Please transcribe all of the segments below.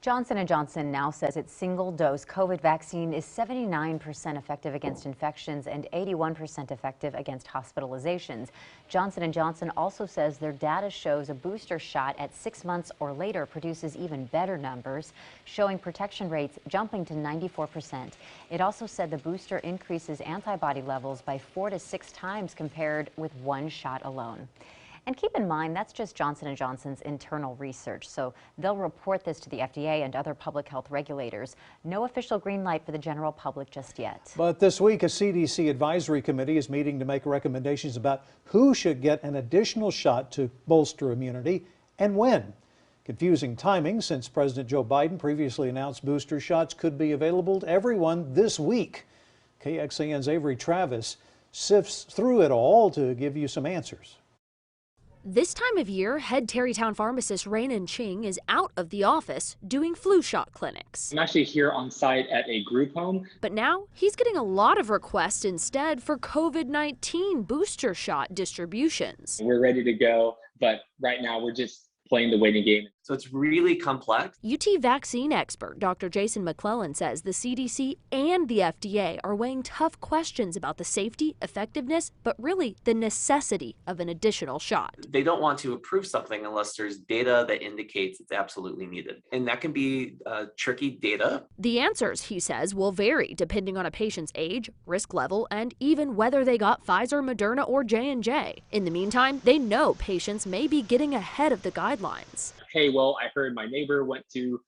Johnson & Johnson now says its single-dose COVID vaccine is 79% effective against infections and 81% effective against hospitalizations. Johnson & Johnson also says their data shows a booster shot at 6 months or later produces even better numbers, showing protection rates jumping to 94%. It also said the booster increases antibody levels by 4 to 6 times compared with one shot alone. And keep in mind, that's just Johnson & Johnson's internal research, so they'll report this to the FDA and other public health regulators. No official green light for the general public just yet. But this week, a CDC advisory committee is meeting to make recommendations about who should get an additional shot to bolster immunity and when. Confusing timing, since President Joe Biden previously announced booster shots could be available to everyone this week. KXAN's Avery Travis sifts through it all to give you some answers. This time of year, head Tarrytown pharmacist Rainin Ching is out of the office doing flu shot clinics. I'm actually here on site at a group home. But now he's getting a lot of requests instead for COVID-19 booster shot distributions. We're ready to go, but right now we're just playing the waiting game. So it's really complex. UT vaccine expert Dr. Jason McClellan says the CDC and the FDA are weighing tough questions about the safety, effectiveness, but really the necessity of an additional shot. They don't want to approve something unless there's data that indicates it's absolutely needed. And that can be tricky data. The answers, he says, will vary depending on a patient's age, risk level, and even whether they got Pfizer, Moderna, or J&J. In the meantime, they know patients may be getting ahead of the guidelines. Hey, well, I heard my neighbor went to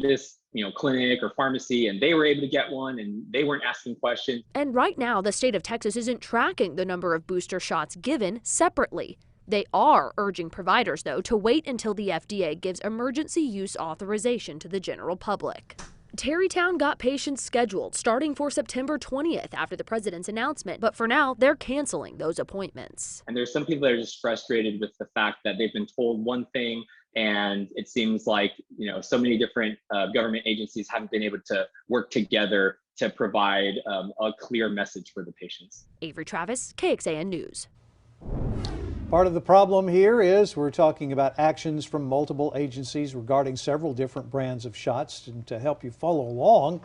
this clinic or pharmacy and they were able to get one and they weren't asking questions. And right now, the state of Texas isn't tracking the number of booster shots given separately. They are urging providers, though, to wait until the FDA gives emergency use authorization to the general public. Tarrytown got patients scheduled starting for September 20th after the president's announcement, but for now, they're canceling those appointments. And there's some people that are just frustrated with the fact that they've been told one thing, and it seems like, so many different government agencies haven't been able to work together to provide a clear message for the patients. Avery Travis, KXAN News. Part of the problem here is we're talking about actions from multiple agencies regarding several different brands of shots. And to help you follow along,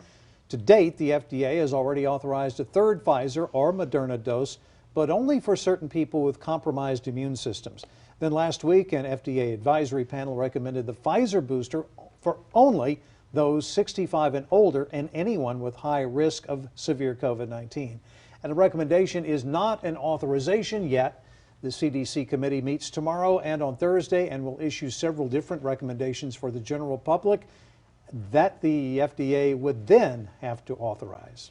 to date, the FDA has already authorized a third Pfizer or Moderna dose, but only for certain people with compromised immune systems. Then last week, an FDA advisory panel recommended the Pfizer booster for only those 65 and older and anyone with high risk of severe COVID-19. And the recommendation is not an authorization yet. The CDC committee meets tomorrow and on Thursday and will issue several different recommendations for the general public that the FDA would then have to authorize.